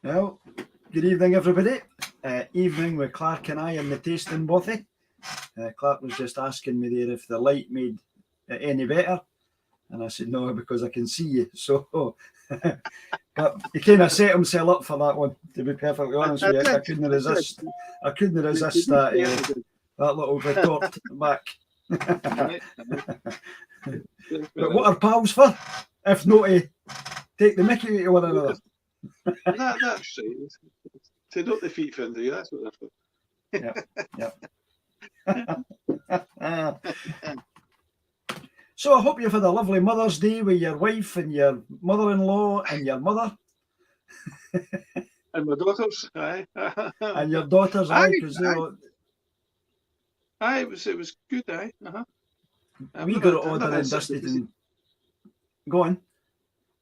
Well, good evening, everybody. Evening with Clark and I in the tasting bothy. Clark was just asking me there if the light made it any better, and I said no, because I can see you. So, but he kind of set himself up for that one. To be perfectly honest with you, I couldn't resist. I couldn't resist that little retort back. But what are pals for, if not to take the mickey out of one another? That's right. To knock the feet from you, that's what they're for. Yeah. So I hope you've had a lovely Mother's Day with your wife and your mother-in-law and your mother. And my daughters, aye. And your daughters, aye, because they were... Aye, it was good, aye. We got it all done and dusted and... Go on.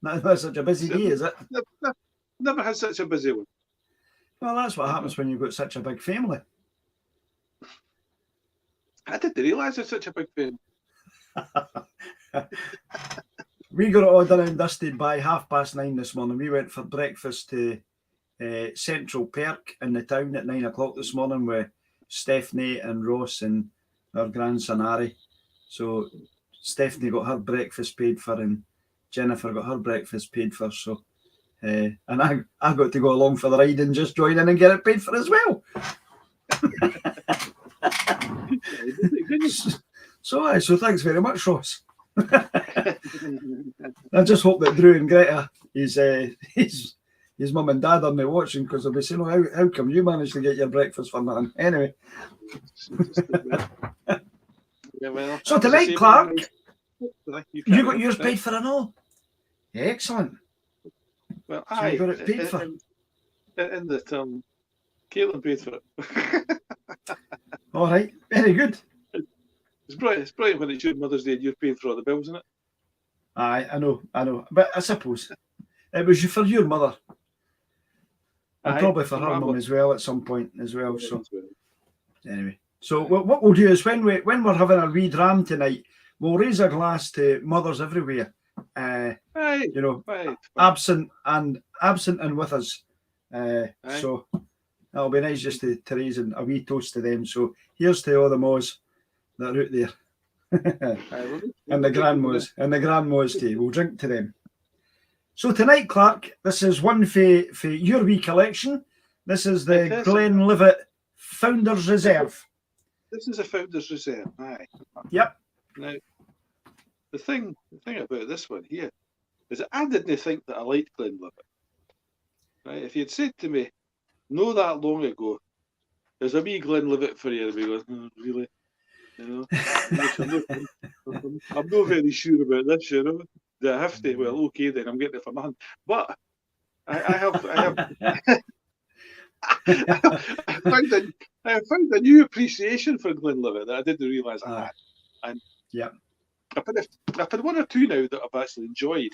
Not such a busy day, is it? Never had such a busy one. Well, that's what happens when you've got such a big family. I didn't realise it's such a big family. We got it all done and dusted by 9:30 this morning. We went for breakfast to Central Perk in the town at 9 o'clock this morning with Stephanie and Ross and our grandson Harry. So Stephanie got her breakfast paid for and Jennifer got her breakfast paid for. So and I got to go along for the ride and just join in and get it paid for as well. So thanks very much, Ross. I just hope that Drew and Greta, his mum and dad are now watching, because they'll be saying, "Oh, how come you managed to get your breakfast for nothing?" Anyway. So tonight, Clark, you got yours paid for and all. Excellent. Well, so you got it paid for. In that Caitlin paid for it. All right, very good. It's brilliant when it's your Mother's Day and you're paying for all the bills, isn't it? Aye, I know. But I suppose it was for your mother. And probably for her mum as well at some point as well. So anyway. So what we'll do is when we're having a wee dram tonight, we'll raise a glass to mothers everywhere. Absent and with us. So that'll be nice just to raise a wee toast to them. So here's to all the moths that are out there. and the grandmas too. We'll drink to them. So tonight, Clark, this is one for your wee collection. This is the Glenlivet Founders Reserve. This is a Founders Reserve, aye. Yep. Now, the thing about this one here is that I didn't think that I liked Glenlivet. Right? If you'd said to me, no, that long ago, there's a wee Glenlivet for you, I'd be going, oh, really? You know, I'm not very sure about this, you know. Do I have to? Well, okay, then I'm getting it for nothing. But I found a new appreciation for Glenlivet that I didn't realise I had. And I've had one or two now that I've actually enjoyed.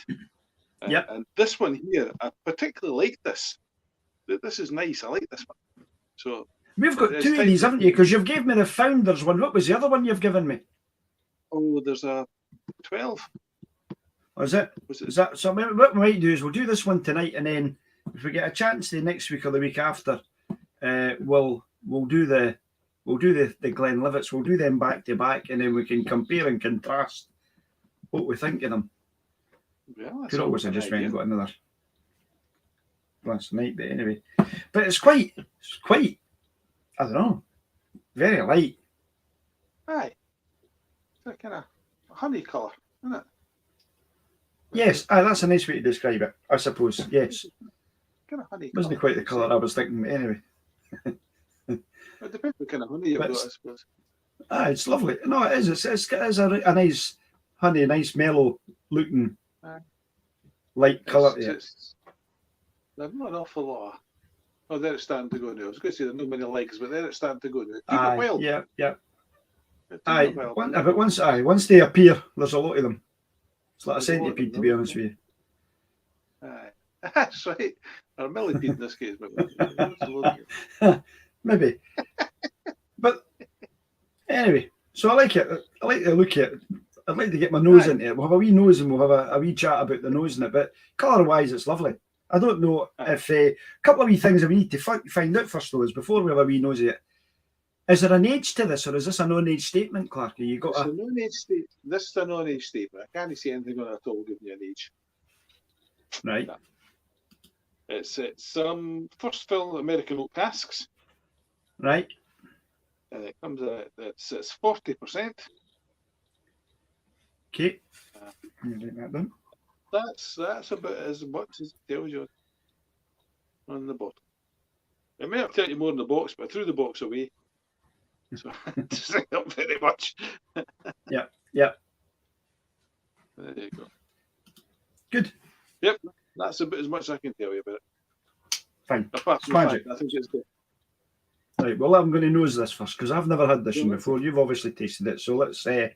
And this one here, I particularly like this. This is nice. I like this one. So we've got two of these, haven't you? Because you've given me the Founders one. What was the other one you've given me? Oh, there's a 12. Oh, is it? Is that so? What we might do is we'll do this one tonight, and then if we get a chance to next week or the week after, we'll do the Glenlivets. We'll do them back to back, and then we can compare and contrast what we think of them. Yeah, could always have just went and got another last night, but anyway. But it's quite. I don't know, very light. Aye, it's a kind of honey colour, isn't it? Yes, that's a nice way to describe it, I suppose. Yes. Kind of honey. Wasn't quite the colour I was thinking, but anyway. It depends what kind of honey you've got, I suppose. It's lovely. No, it is. It's a nice honey, nice mellow looking light colour. There's not an awful lot. Oh, there it's starting to go now. I was going to say there are no many legs, but there it's starting to go now. Yeah. But once they appear, there's a lot of them. It's like a centipede, to be honest with you. Aye. That's right. Or a millipede in this case, maybe. But anyway, so I like it. I like to look at it. I'd like to get my nose into it. We'll have a wee nose and we'll have a wee chat about the nose in it. But colour-wise, it's lovely. I don't know if a couple of wee things that we need to find out first though is before we have a wee nosy at. Is there an age to this, or is this a non-age statement, Clark? You got it's a non-age statement. This is a non-age statement. I can't see anything on it at all giving you an age. Right. No. It's first fill American oak casks. Right. And it comes at it's 40%. Okay. You write that down. That's about as much as it tells you on the bottle. It may have told you more in the box, but I threw the box away. So it doesn't help very much. Yeah. There you go. Good. Yep, that's about as much as I can tell you about it. Fine. Apart from the fact, I think it's good. Right, well, I'm going to nose this first because I've never had this one before. You've obviously tasted it, so let's say.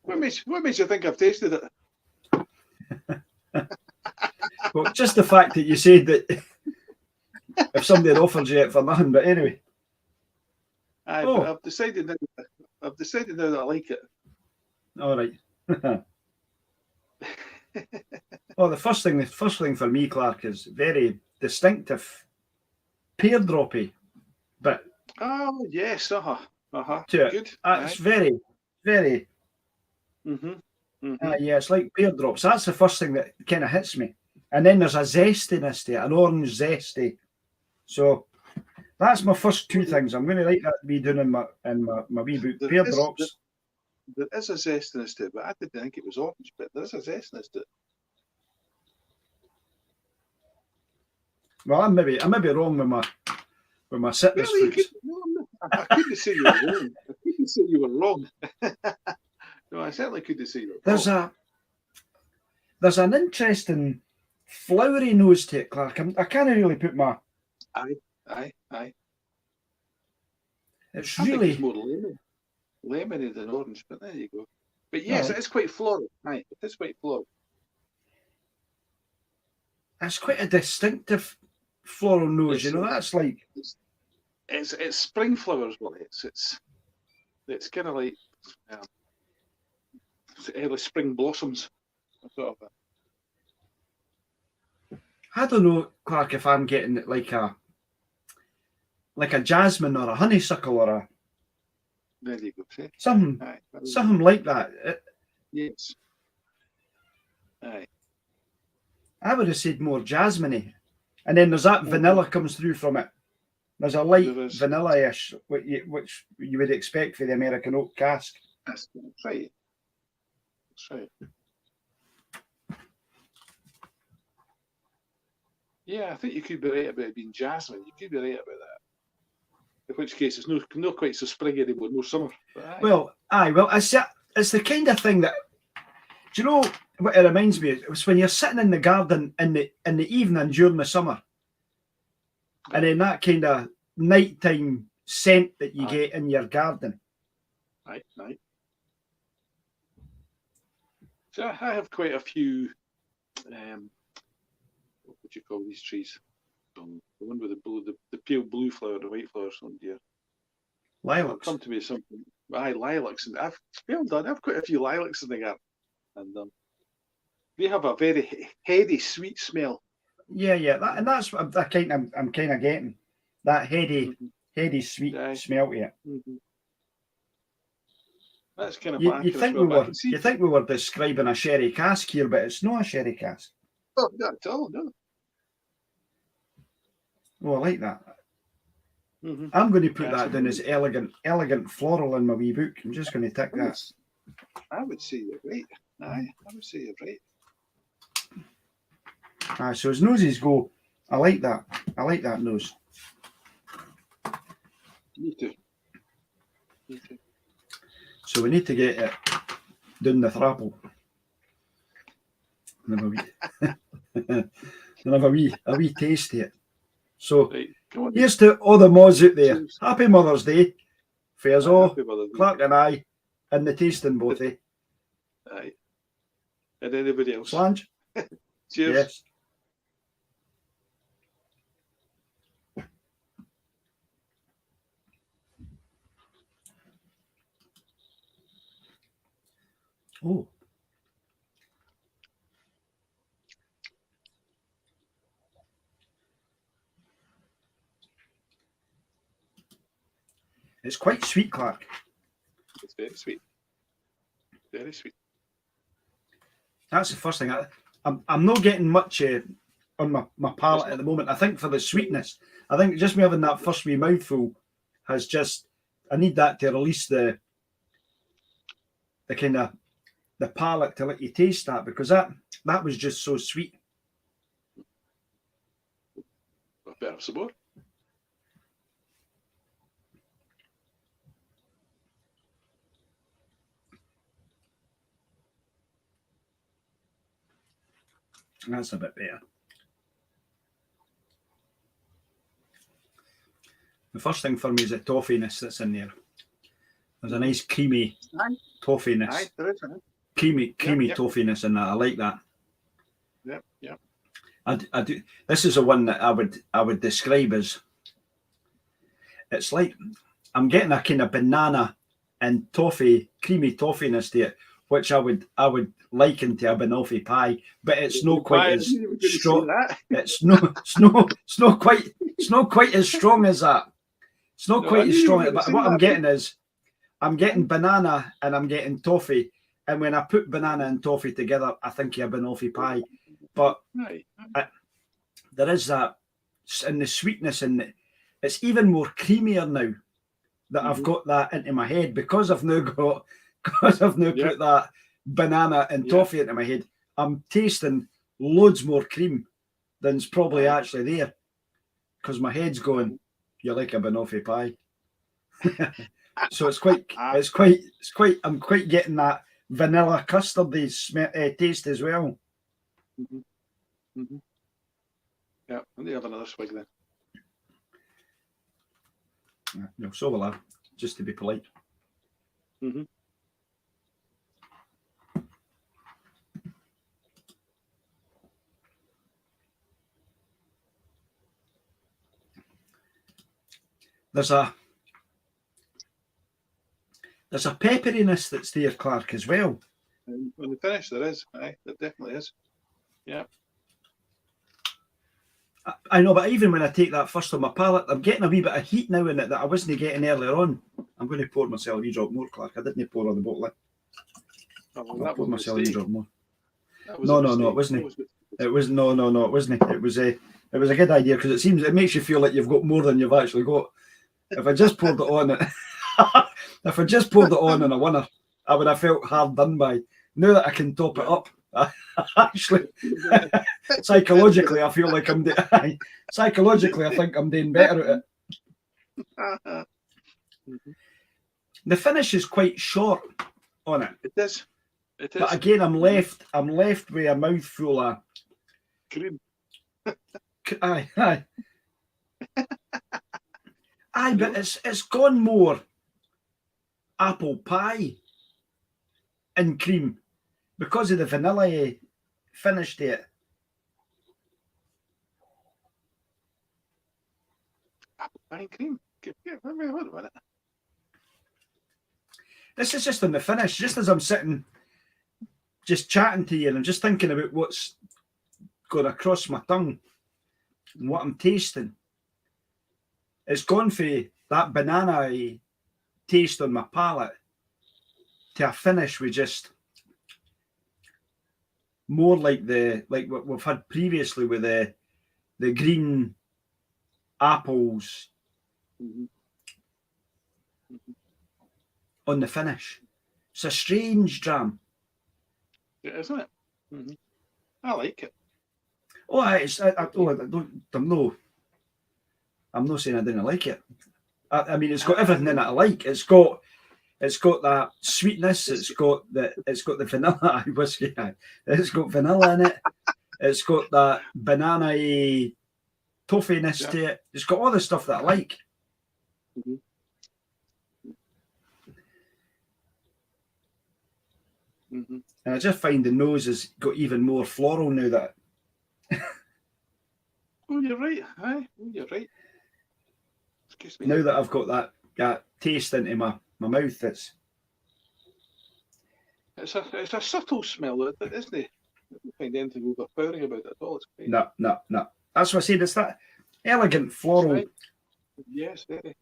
What makes you think I've tasted it? Well, just the fact that you said that if somebody had offered you it for nothing, but anyway. But I've decided now that I like it. All right. Oh, the first thing for me, Clark, is very distinctive pear droppy bit. Oh yes, To it. Good. It's very, very. Yeah, it's like pear drops. That's the first thing that kind of hits me, and then there's a zestiness to it, an orange zesty. So that's my first two things. I'm going to like that to be doing in my wee book. Pear drops. There is a zestiness to it, but I didn't think it was orange. But there is a zestiness to it. Well, I may be wrong with my citrus fruits. I couldn't say you were wrong. I couldn't say you were wrong. No, I certainly couldn't say you were wrong. There's an interesting flowery nose to it, Clark. I can't really put my. Aye. It's I really think it's more lemony than orange, but there you go. But yes, It is quite floral. Aye, it is quite floral. It's quite a distinctive floral nose. That's like it's spring flowers, well, it's kind of like early spring blossoms. Sort of I don't know, Clark, if I'm getting it like a jasmine or a honeysuckle or a. There you go. See? Something like that. Yes. Aye. I would have said more jasmine-y. And then there's that vanilla comes through from it. There's a light vanilla-ish, which you would expect for the American oak cask. That's right. Yeah, I think you could be right about it being jasmine. You could be right about that. In which case, it's not quite so spring anymore, more summer. Well, it's the kind of thing that. Do you know what it reminds me of? It was when you're sitting in the garden in the evening during the summer, and then that kind of nighttime scent that you get in your garden. Right. So I have quite a few. What would you call these trees? The one with the pale blue flower, the white flowers on dear. Lilacs. Come to me something. Lilacs, and I've quite a few lilacs in the garden, and they have a very heady, sweet smell. Yeah, that's what I'm kind of getting that heady, sweet smell to it. Mm-hmm. That's kind of you think we were describing a sherry cask here, but it's not a sherry cask. Oh, not at all, no. Oh, I like that. Mm-hmm. I'm going to put that down as elegant floral in my wee book. I'm just going to tick that. I would say you're right. Aye, I would say you're right. So as noses go, I like that. I like that nose. Me too. So we need to get it down the thrapple. And have a wee taste of it. So here's to all the moths out there. Cheers. Happy Mother's Day for us all, Clark and I, and the tasting both. Aye. And anybody else. Slange. Cheers. Yes. Oh. It's quite sweet, Clark. It's very sweet. Very sweet. That's the first thing. I'm not getting much on my palate at the moment. I think for the sweetness, I think just me having that first wee mouthful has just, I need that to release the kind of the palate to let you taste that, because that was just so sweet. A bit of sabor. That's a bit better. The first thing for me is the toffiness that's in there. There's a nice creamy toffiness. Aye, there is. Creamy toffiness in that. I like that. Yeah. I do. This is the one that I would describe as, it's like I'm getting a kind of banana and toffee, creamy toffiness to it, which I would liken to a banoffee pie, but it's not quite as strong. It's not quite as strong as that. It's not quite as strong. But what I'm getting is, I'm getting banana and I'm getting toffee, and when I put banana and toffee together, I think of a banoffee pie. But there is that, and the sweetness, and it's even more creamier now that I've got that into my head, because I've now put that banana and toffee into my head. I'm tasting loads more cream than's probably actually there, because my head's going, you're like a banoffee pie. So it's quite. I'm quite getting that vanilla custardy taste as well. Yeah, let me have another swig then. No, so will I, just to be polite. There's a pepperiness that's there, Clark, as well. And when the finish, there is. Aye, there definitely is. Yeah. I know, but even when I take that first on my palate, I'm getting a wee bit of heat now in it that I wasn't getting earlier on. I'm going to pour myself a wee drop more, Clark. I didn't pour on the bottle. I'll pour myself a wee drop more. No, it wasn't. It was no, it wasn't. It was a good idea, because it makes you feel like you've got more than you've actually got. If I just poured it on, and I won, I would have felt hard done by. Now that I can top it up, actually, psychologically, I feel like I'm psychologically, I think I'm doing better at it. The finish is quite short on it. It is. But again, I'm left with a mouthful of cream. Aye, but it's gone more apple pie and cream because of the vanilla finish to it. Apple pie and cream. Wait a minute. This is just on the finish, just as I'm sitting, just chatting to you, and I'm just thinking about what's going across my tongue and what I'm tasting. It's gone for that banana taste on my palate to a finish with just more like what we've had previously with the green apples on the finish. It's a strange dram. Yeah, isn't it? I like it. Oh, I'm not saying I didn't like it. I mean, it's got everything in it I like. It's got that sweetness. It's got the vanilla whiskey. It's got vanilla in it. It's got that banana toffiness to it. It's got all the stuff that I like. And I just find the nose has got even more floral now that. Oh, you're right. Aye, you're right. Excuse me. Now that I've got that taste into my mouth, it's a subtle smell, isn't it? I don't find anything overpowering about it at all. No. That's what I said. It's that elegant floral. Right. Yes, very.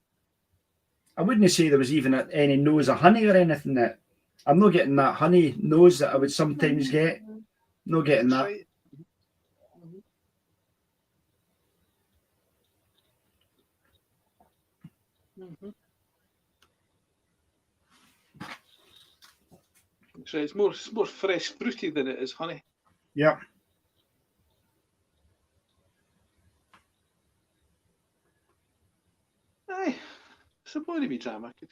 I wouldn't say there was even any nose of honey or anything. That I'm not getting that honey nose that I would sometimes get. Not getting that. Right. So it's more fresh fruity than it is honey. Yeah. Aye, it's a body me jam. I could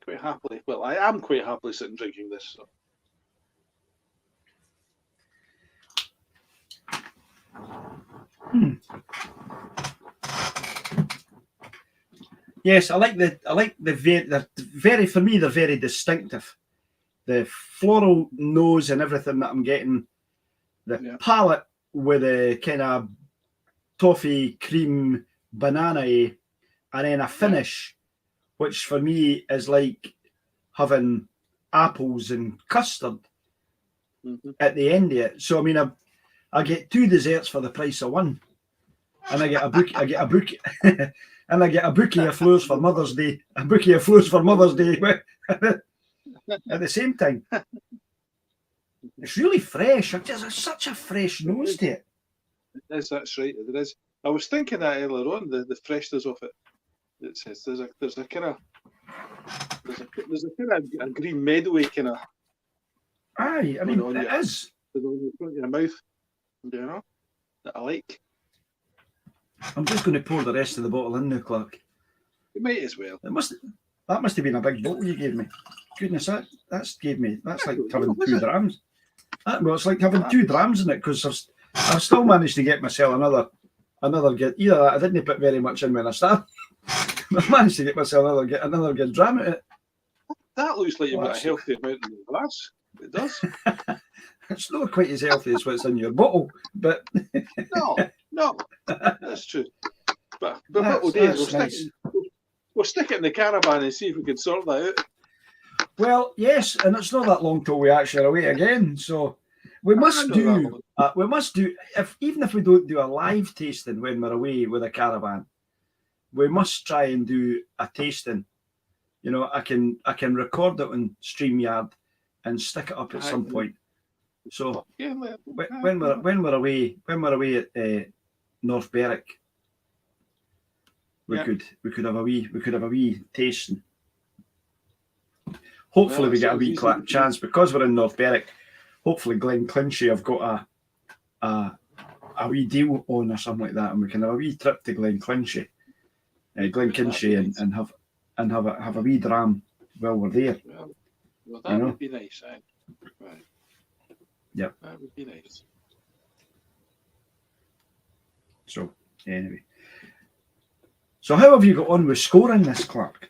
quite happily. Well, I am quite happily sitting drinking this. So. Yes, I like the very for me they're very distinctive. The floral nose and everything that I'm getting, the palate with a kind of toffee cream banana, and then a finish, which for me is like having apples and custard at the end of it. So I mean, I get 2 desserts for the price of 1, and I get a book. And I get a bouquet of flowers for Mother's Day. A bouquet of flowers for Mother's Day at the same time. It's really fresh. There's such a fresh nose to it. It is. That's right. It is. I was thinking that earlier on. The freshness of it. It says there's a kind of a green meadowy kind of. Aye, I mean it is. On the front of your mouth, you know, that I like. I'm just going to pour the rest of the bottle in now, Clark. You might as well. That must have been a big bottle you gave me. Goodness, that's like having 2 drams. Well, it's like having 2 drams in it, because I've still managed to get myself another get. Either that, I didn't put very much in when I started. I managed to get myself another good dram at it. That looks like you've got a healthy amount in the glass. It does. It's not quite as healthy as what's in your bottle, but no, that's true. But we'll stick it in the caravan and see if we can sort that out. Well, yes, and it's not that long till we actually are away again. So we must do. Even if we don't do a live tasting when we're away with a caravan, we must try and do a tasting. You know, I can record it on StreamYard and stick it up at some point. So when we're away at North Berwick, we could have a wee tasting. Hopefully we get a wee chance, because we're in North Berwick. Hopefully Glenclinchy have got a wee deal on or something like that, and we can have a wee trip to Glenclinchy and have a wee dram while we're there. Well, that would be nice. Right. Yep. That would be nice. So anyway, how have you got on with scoring this, Clark?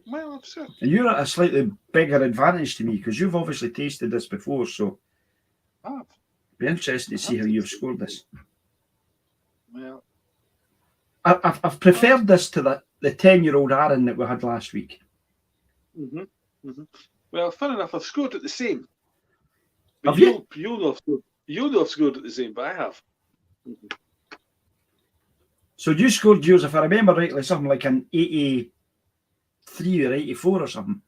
Well, I'm sure. And you're at a slightly bigger advantage to me, because you've obviously tasted this before, so it'd be interested to see how you've scored this. Well, I've preferred this to the 10-year-old Aaron that we had last week. Well, fun enough, I've scored at the same. Have you? You'll have scored at the same, but I have. So you scored yours, if I remember rightly, something like an 83 or 84 or something.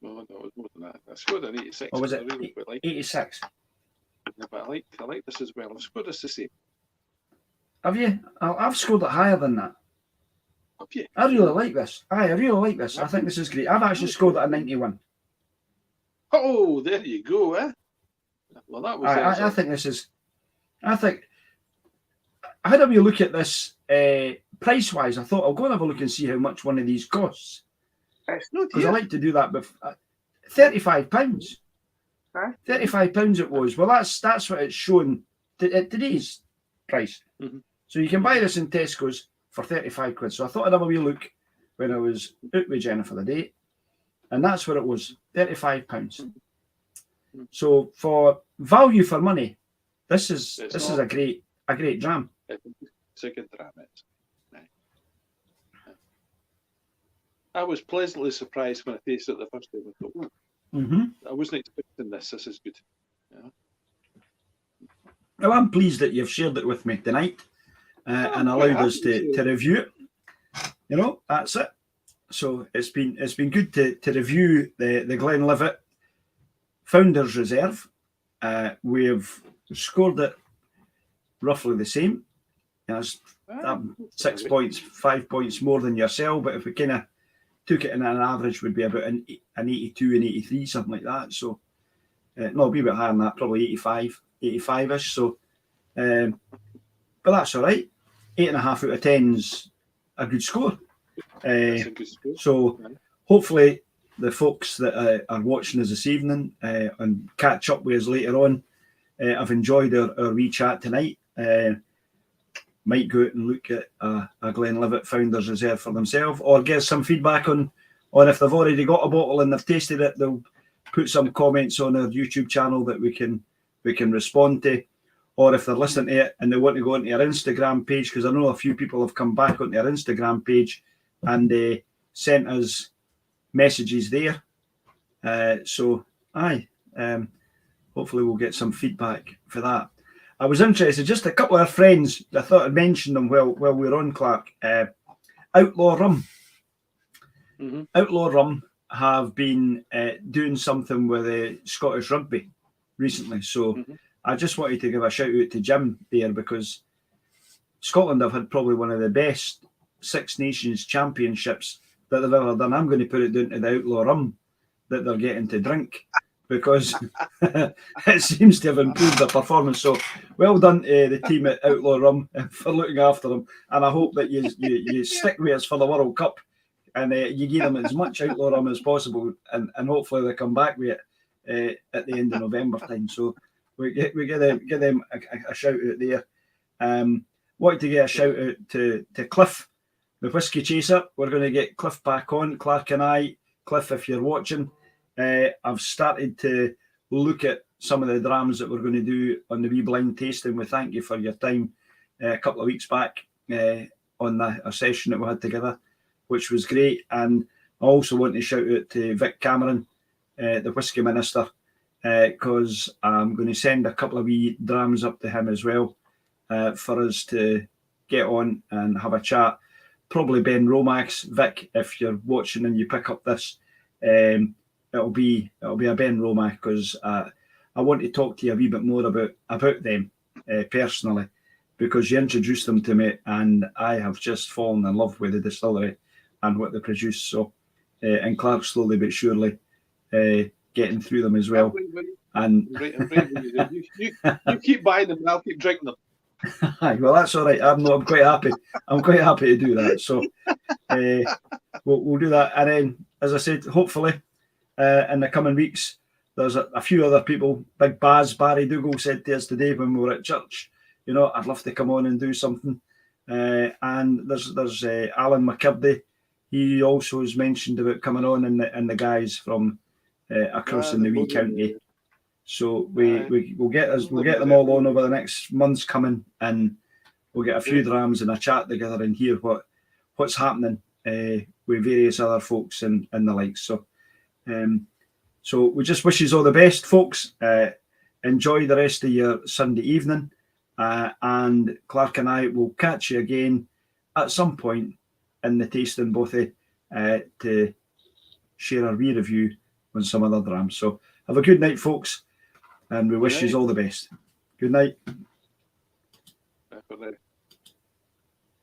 Well, no, it was more than that. I scored an 86. Or was it really 86? Yeah, but I like this as well. I've scored this the same. Have you? I've scored it higher than that. Have you? I really like this. I really like this. I think this is great. I've actually scored it a 91. Oh, there you go, eh? Well, that was. I think this is. I had a wee look at this price-wise. I thought I'll go and have a look and see how much one of these costs. Because I like to do that with £35. Huh? £35 it was. Well, that's what it's showing at today's price. So you can buy this in Tesco's for 35 quid. So I thought I'd have a wee look when I was out with Jenna for the day, and that's what it was, £35. So for value for money, this is a great dram. It's a good dram. I was pleasantly surprised when I tasted it the first time. I thought, I wasn't expecting this. This is good. Yeah. Well, I'm pleased that you've shared it with me tonight and allowed us to review it. that's it. So it's been good to review the Glenlivet Founders Reserve. We've scored it roughly the same. That's 6 points, 5 points more than yourself. But if we kind of took it in an average, would be about an 82 and 83, something like that. So no, a wee bit higher than that, probably 85-ish. So, but that's all right. 8.5 out of 10's a good score. That's a good score. So hopefully the folks that are watching us this evening and catch up with us later on have enjoyed our wee chat tonight. Might go out and look at a Glenlivet Founders Reserve for themselves, or give some feedback on if they've already got a bottle and they've tasted it. They'll put some comments on our YouTube channel that we can respond to, or if they're listening to it and they want to go onto our Instagram page, because I know a few people have come back onto our Instagram page and sent us messages there. So hopefully we'll get some feedback for that. I was interested, just a couple of friends, I thought I'd mention them while we were on, Clark. Outlaw Rum. Mm-hmm. Outlaw Rum have been doing something with Scottish rugby recently. So I just wanted to give a shout out to Jim there, because Scotland have had probably one of the best Six Nations championships that they've ever done. I'm going to put it down to the Outlaw Rum that they're getting to drink, because it seems to have improved their performance. So well done to the team at Outlaw Rum for looking after them, and I hope that you stick with us for the World Cup and you give them as much Outlaw Rum as possible, and hopefully they come back with it at the end of November time. So we give them a shout out there. Wanted to get a shout out to Cliff, the Whiskey Chaser. We're going to get Cliff back on, Clark and I. Cliff, if you're watching, I've started to look at some of the drams that we're going to do on the wee blind tasting. We thank you for your time a couple of weeks back on a session that we had together, which was great. And I also want to shout out to Vic Cameron, the Whisky Minister, because I'm going to send a couple of wee drams up to him as well for us to get on and have a chat. Probably Ben Romax. Vic, if you're watching and you pick up this, it'll be a Ben Romax, because I want to talk to you a wee bit more about them personally, because you introduced them to me and I have just fallen in love with the distillery and what they produce. So and Clark slowly but surely getting through them as well. And you keep buying them and I'll keep drinking them. Well, that's all right. I'm quite happy. I'm quite happy to do that. So we'll do that. And then, as I said, hopefully in the coming weeks, there's a few other people. Big Barry Dougal said to us today when we were at church, I'd love to come on and do something. And there's Alan McCurdy. He also has mentioned about coming on, and the guys from across in the wee county. So we'll get them all on over the next months coming, and we'll get a few drams and a chat together and hear what's happening with various other folks and the like. So so we just wish you all the best, folks. Enjoy the rest of your Sunday evening, and Clark and I will catch you again at some point in the tasting bothy to share a wee review on some other drams. So have a good night, folks. And we wish you all the best. Good night.